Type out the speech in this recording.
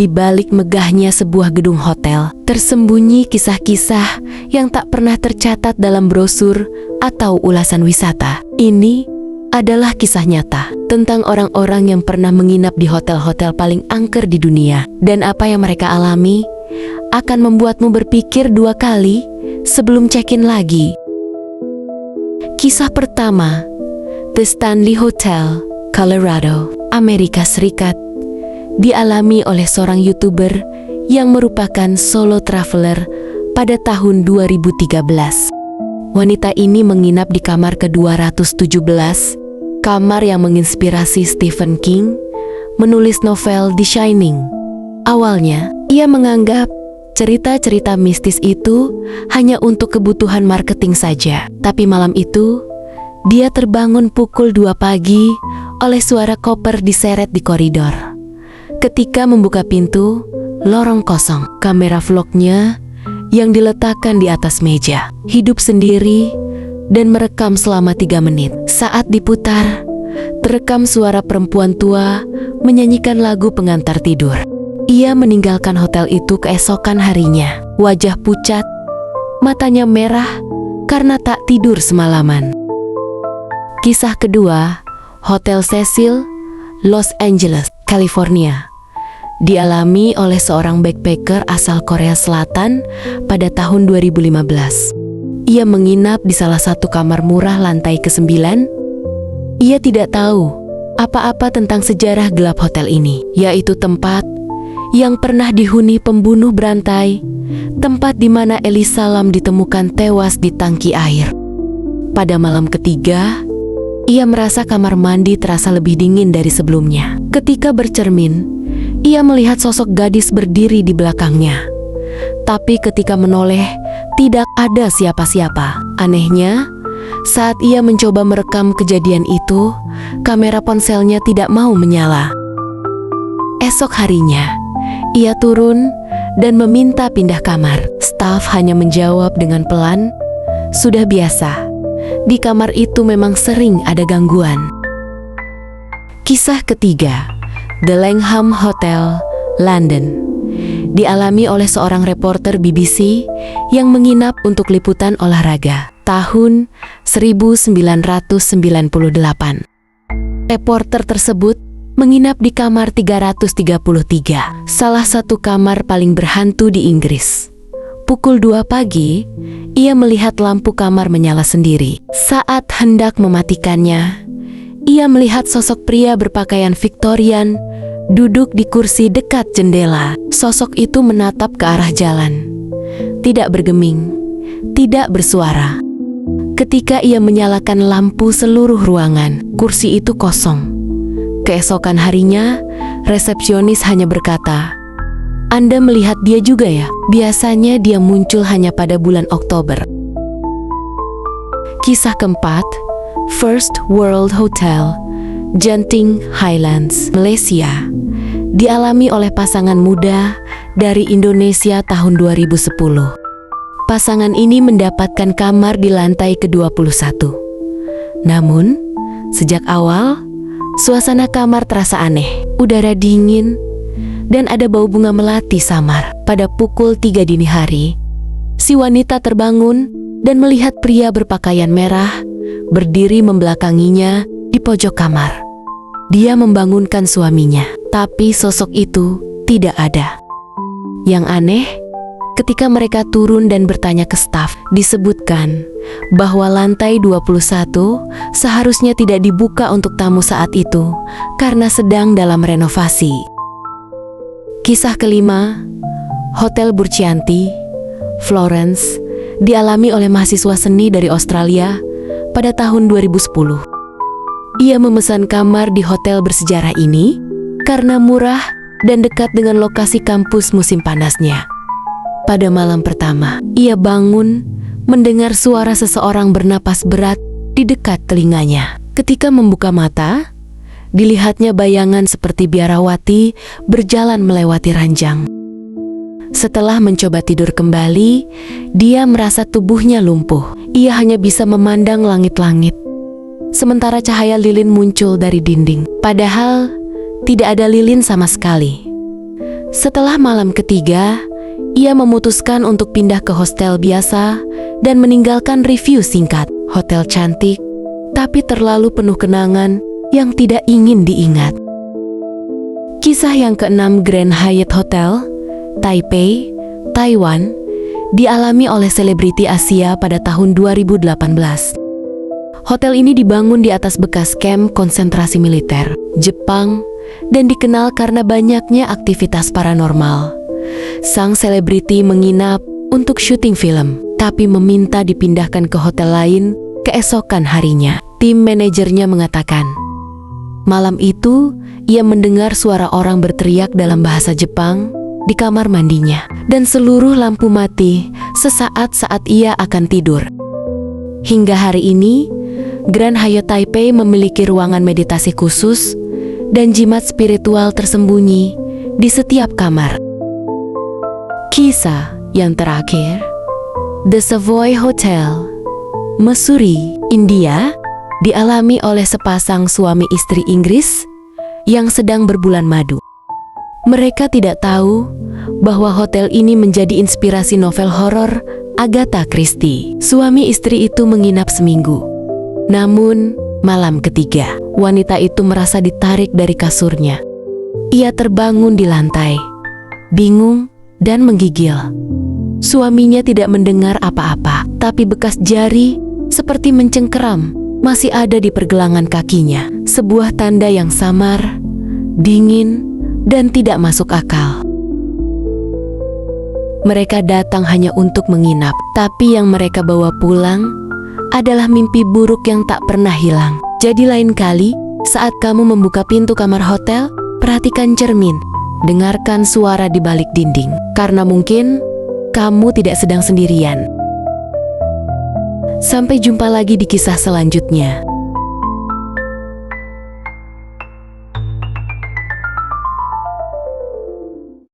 Di balik megahnya sebuah gedung hotel, tersembunyi kisah-kisah yang tak pernah tercatat dalam brosur atau ulasan wisata. Ini adalah kisah nyata tentang orang-orang yang pernah menginap di hotel-hotel paling angker di dunia. Dan apa yang mereka alami akan membuatmu berpikir dua kali sebelum check-in lagi. Kisah pertama, The Stanley Hotel, Colorado, Amerika Serikat, dialami oleh seorang YouTuber yang merupakan solo traveler pada tahun 2013. Wanita ini menginap di kamar ke-217, kamar yang menginspirasi Stephen King menulis novel The Shining. Awalnya, ia menganggap cerita-cerita mistis itu hanya untuk kebutuhan marketing saja. Tapi malam itu, dia terbangun pukul 2 pagi oleh suara koper diseret di koridor. Ketika membuka pintu, lorong kosong. Kamera vlognya yang diletakkan di atas meja hidup sendiri dan merekam selama 3 menit. Saat diputar, terekam suara perempuan tua menyanyikan lagu pengantar tidur. Ia meninggalkan hotel itu keesokan harinya. Wajah pucat, matanya merah karena tak tidur semalaman. Kisah kedua, Hotel Cecil, Los Angeles, California, dialami oleh seorang backpacker asal Korea Selatan pada tahun 2015. Ia menginap di salah satu kamar murah lantai ke-9. Ia tidak tahu apa-apa tentang sejarah gelap hotel ini, yaitu tempat yang pernah dihuni pembunuh berantai, tempat di mana Elisa Lam ditemukan tewas di tangki air. Pada malam ketiga, ia merasa kamar mandi terasa lebih dingin dari sebelumnya. Ketika bercermin, ia melihat sosok gadis berdiri di belakangnya. Tapi ketika menoleh, tidak ada siapa-siapa. Anehnya, saat ia mencoba merekam kejadian itu, kamera ponselnya tidak mau menyala. Esok harinya, ia turun dan meminta pindah kamar. Staf hanya menjawab dengan pelan, "Sudah biasa. Di kamar itu memang sering ada gangguan." Kisah ketiga, The Langham Hotel, London, dialami oleh seorang reporter BBC yang menginap untuk liputan olahraga tahun 1998. Reporter tersebut menginap di kamar 333, salah satu kamar paling berhantu di Inggris. Pukul 2 pagi, ia melihat lampu kamar menyala sendiri. Saat hendak mematikannya, ia melihat sosok pria berpakaian Victorian duduk di kursi dekat jendela. Sosok itu menatap ke arah jalan, tidak bergeming, tidak bersuara. Ketika ia menyalakan lampu seluruh ruangan, kursi itu kosong. Keesokan harinya, resepsionis hanya berkata, "Anda melihat dia juga ya? Biasanya dia muncul hanya pada bulan Oktober." Kisah keempat, First World Hotel, Genting Highlands, Malaysia, dialami oleh pasangan muda dari Indonesia tahun 2010. Pasangan ini mendapatkan kamar di lantai ke-21. Namun, sejak awal, suasana kamar terasa aneh. Udara dingin dan ada bau bunga melati samar. Pada pukul 3 dini hari, si wanita terbangun dan melihat pria berpakaian merah berdiri membelakanginya di pojok kamar. Dia membangunkan suaminya, tapi sosok itu tidak ada. Yang aneh, ketika mereka turun dan bertanya ke staf, disebutkan bahwa lantai 21 seharusnya tidak dibuka untuk tamu saat itu karena sedang dalam renovasi. Kisah kelima, Hotel Burchianti, Florence, dialami oleh mahasiswa seni dari Australia pada tahun 2010. Ia memesan kamar di hotel bersejarah ini karena murah dan dekat dengan lokasi kampus musim panasnya. Pada malam pertama, ia bangun mendengar suara seseorang bernapas berat di dekat telinganya. Ketika membuka mata, dilihatnya bayangan seperti biarawati berjalan melewati ranjang. Setelah mencoba tidur kembali, dia merasa tubuhnya lumpuh. Ia hanya bisa memandang langit-langit. Sementara cahaya lilin muncul dari dinding. Padahal tidak ada lilin sama sekali. Setelah malam ketiga, ia memutuskan untuk pindah ke hostel biasa dan meninggalkan review singkat. Hotel cantik, tapi terlalu penuh kenangan yang tidak ingin diingat. Kisah yang keenam, Grand Hyatt Hotel, Taipei, Taiwan, dialami oleh selebriti Asia pada tahun 2018. Hotel ini dibangun di atas bekas kamp konsentrasi militer Jepang dan dikenal karena banyaknya aktivitas paranormal. Sang selebriti menginap untuk syuting film, tapi meminta dipindahkan ke hotel lain keesokan harinya. Tim manajernya mengatakan, malam itu ia mendengar suara orang berteriak dalam bahasa Jepang di kamar mandinya, dan seluruh lampu mati sesaat saat ia akan tidur. Hingga hari ini, Grand Hyatt Taipei memiliki ruangan meditasi khusus dan jimat spiritual tersembunyi di setiap kamar. Kisah yang terakhir, The Savoy Hotel, Missouri, India, dialami oleh sepasang suami istri Inggris yang sedang berbulan madu. Mereka tidak tahu bahwa hotel ini menjadi inspirasi novel horor Agatha Christie. Suami istri itu menginap seminggu. Namun, malam ketiga, wanita itu merasa ditarik dari kasurnya. Ia terbangun di lantai, bingung dan menggigil. Suaminya tidak mendengar apa-apa, tapi bekas jari seperti mencengkeram masih ada di pergelangan kakinya. Sebuah tanda yang samar, dingin, dan tidak masuk akal. Mereka datang hanya untuk menginap, tapi yang mereka bawa pulang adalah mimpi buruk yang tak pernah hilang. Jadi lain kali, saat kamu membuka pintu kamar hotel, perhatikan cermin, dengarkan suara di balik dinding, karena mungkin kamu tidak sedang sendirian. Sampai jumpa lagi di kisah selanjutnya.